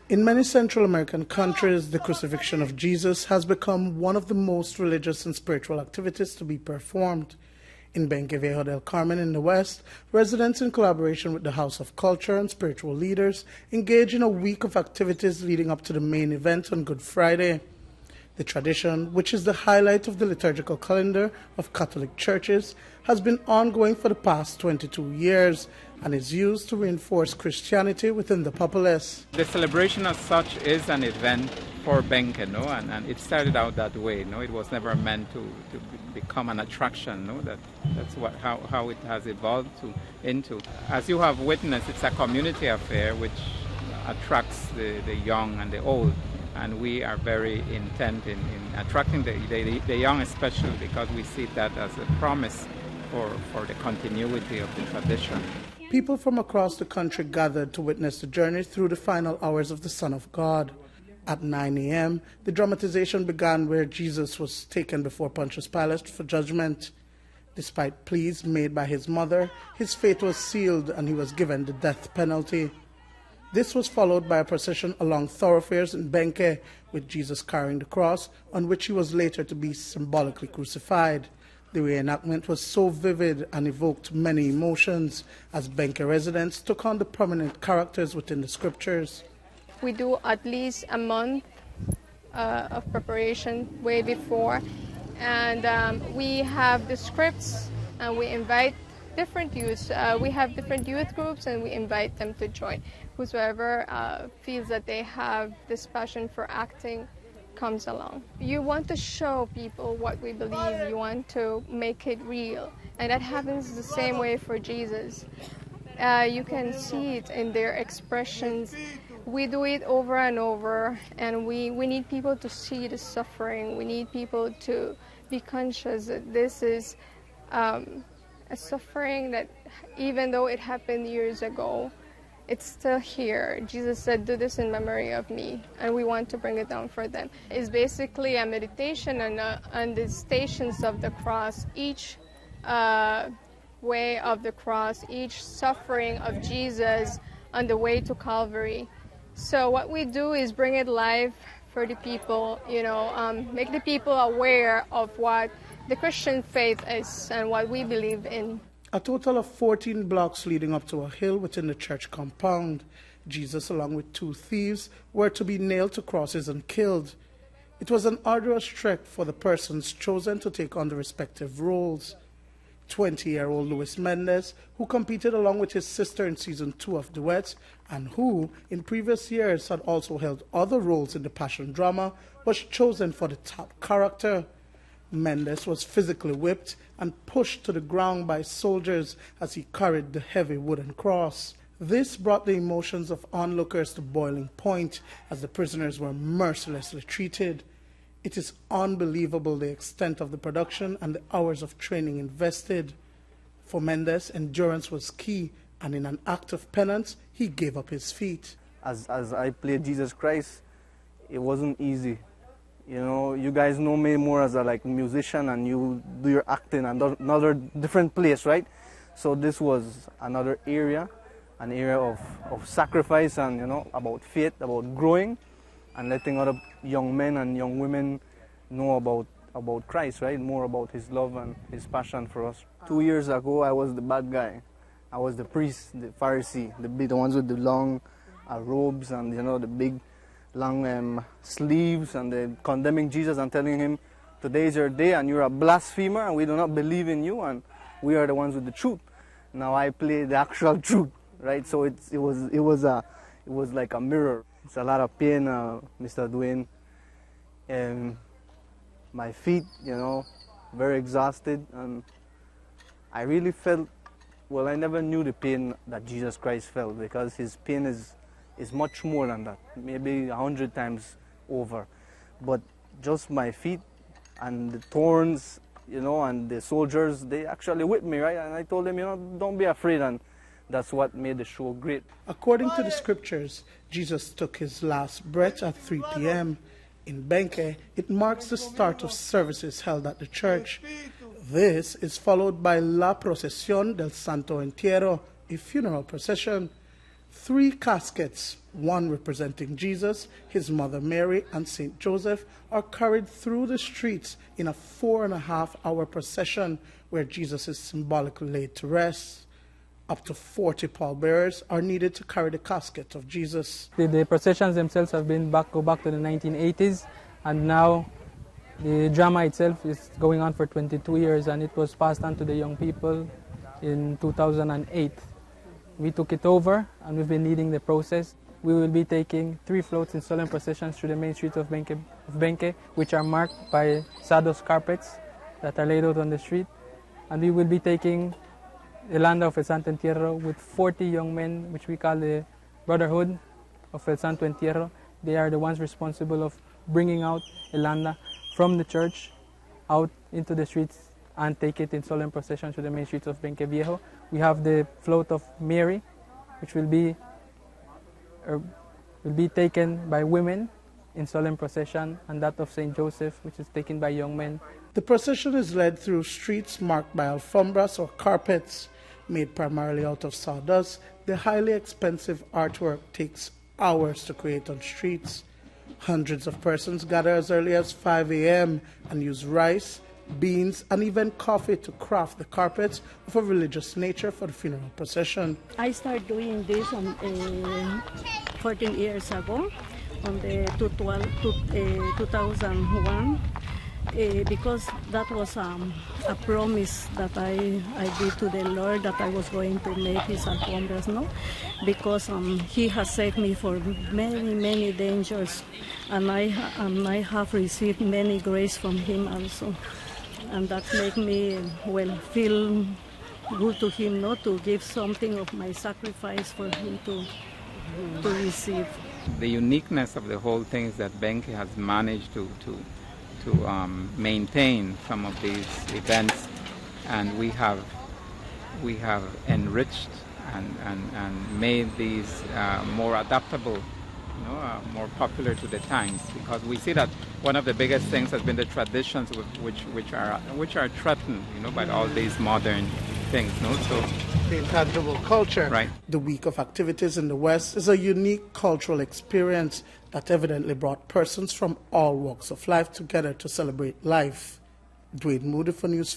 In many Central American countries, the crucifixion of Jesus has become one of the most religious and spiritual activities to be performed. In Benque, Viejo del Carmen in the West, residents in collaboration with the House of Culture and spiritual leaders engage in a week of activities leading up to the main event on Good Friday. The tradition, which is the highlight of the liturgical calendar of Catholic churches, has been ongoing for the past 22 years and is used to reinforce Christianity within the populace. The celebration as such is an event for Benque, no? and it started out that way. No? It was never meant to become an attraction. No? That's how it has evolved into. As you have witnessed, it's a community affair which attracts the young and the old. And we are very intent in attracting the young, especially because we see that as a promise for the continuity of the tradition. People from across the country gathered to witness the journey through the final hours of the Son of God. At 9 a.m., the dramatization began where Jesus was taken before Pontius Pilate for judgment. Despite pleas made by his mother, his fate was sealed and he was given the death penalty. This was followed by a procession along thoroughfares in Benque, with Jesus carrying the cross, on which he was later to be symbolically crucified. The reenactment was so vivid and evoked many emotions, as Benque residents took on the prominent characters within the scriptures. We do at least a month of preparation way before, and we have the scripts, and we invite different youths. We have different youth groups, and we invite them to join. Whosoever feels that they have this passion for acting comes along. You want to show people what we believe. You want to make it real. And that happens the same way for Jesus. You can see it in their expressions. We do it over and over, and we need people to see the suffering. We need people to be conscious that this is a suffering that, even though it happened years ago, it's still here. Jesus said, "Do this in memory of me," and we want to bring it down for them. It's basically a meditation on the stations of the cross, each way of the cross, each suffering of Jesus on the way to Calvary. So what we do is bring it live for the people, make the people aware of what the Christian faith is and what we believe in. A total of 14 blocks leading up to a hill within the church compound. Jesus, along with 2 thieves, were to be nailed to crosses and killed. It was an arduous trek for the persons chosen to take on the respective roles. 20-year-old Ruiz Mendez, who competed along with his sister in season 2 of Duets, and who, in previous years, had also held other roles in the passion drama, was chosen for the top character. Mendez was physically whipped and pushed to the ground by soldiers as he carried the heavy wooden cross. This brought the emotions of onlookers to boiling point as the prisoners were mercilessly treated. It is unbelievable the extent of the production and the hours of training invested. For Mendez, endurance was key, and in an act of penance, he gave up his feet. As I played Jesus Christ, it wasn't easy. You guys know me more as a musician, and you do your acting in another different place, right? So this was another area, an area of sacrifice and, about faith, about growing and letting other young men and young women know about Christ, right? More about his love and his passion for us. 2 years ago, I was the bad guy. I was the priest, the Pharisee, the ones with the long robes and, the big long sleeves, and they're condemning Jesus and telling him, "Today is your day and you're a blasphemer and we do not believe in you and we are the ones with the truth." Now I play the actual truth, right? So it was like a mirror. It's a lot of pain, Mr. Duane. My feet, very exhausted, and I really felt, I never knew the pain that Jesus Christ felt, because his pain is much more than that, maybe 100 times over. But just my feet and the thorns, and the soldiers, they actually whipped me, right? And I told them, don't be afraid, and that's what made the show great. According to the scriptures, Jesus took his last breath at 3 p.m. In Benque, it marks the start of services held at the church. This is followed by La Procesión del Santo Entierro, a funeral procession. 3 caskets, one representing Jesus, his mother Mary, and St. Joseph, are carried through the streets in a 4.5-hour procession where Jesus is symbolically laid to rest. Up to 40 pallbearers are needed to carry the casket of Jesus. The processions themselves have been go back to the 1980s, and now the drama itself is going on for 22 years, and it was passed on to the young people in 2008. We took it over, and we've been leading the process. We will be taking 3 floats in solemn processions through the main streets of Benque, which are marked by saddles carpets that are laid out on the street. And we will be taking the land of El Santo Entierro with 40 young men, which we call the Brotherhood of El Santo Entierro. They are the ones responsible of bringing out Elanda from the church out into the streets and take it in solemn procession to the main streets of Benque Viejo. We have the float of Mary, which will be taken by women in solemn procession, and that of St. Joseph, which is taken by young men. The procession is led through streets marked by alfombras or carpets made primarily out of sawdust. The highly expensive artwork takes hours to create on streets. Hundreds of persons gather as early as 5 a.m. and use rice, beans, and even coffee to craft the carpets of a religious nature for the funeral procession. I started doing this 14 years ago, on the 2001, because that was a promise that I did to the Lord, that I was going to make his alfombras, no? Because he has saved me for many, many dangers, and I have received many grace from him also. And that makes me, feel good to him, not to give something of my sacrifice for him to receive. The uniqueness of the whole thing is that Benque has managed to maintain some of these events, and we have enriched and made these more adaptable, more popular to the times, because we see that one of the biggest things has been the traditions which are threatened, by all these modern things, So the intangible culture. Right. The week of activities in the West is a unique cultural experience that evidently brought persons from all walks of life together to celebrate life. Duane Moody for News 5.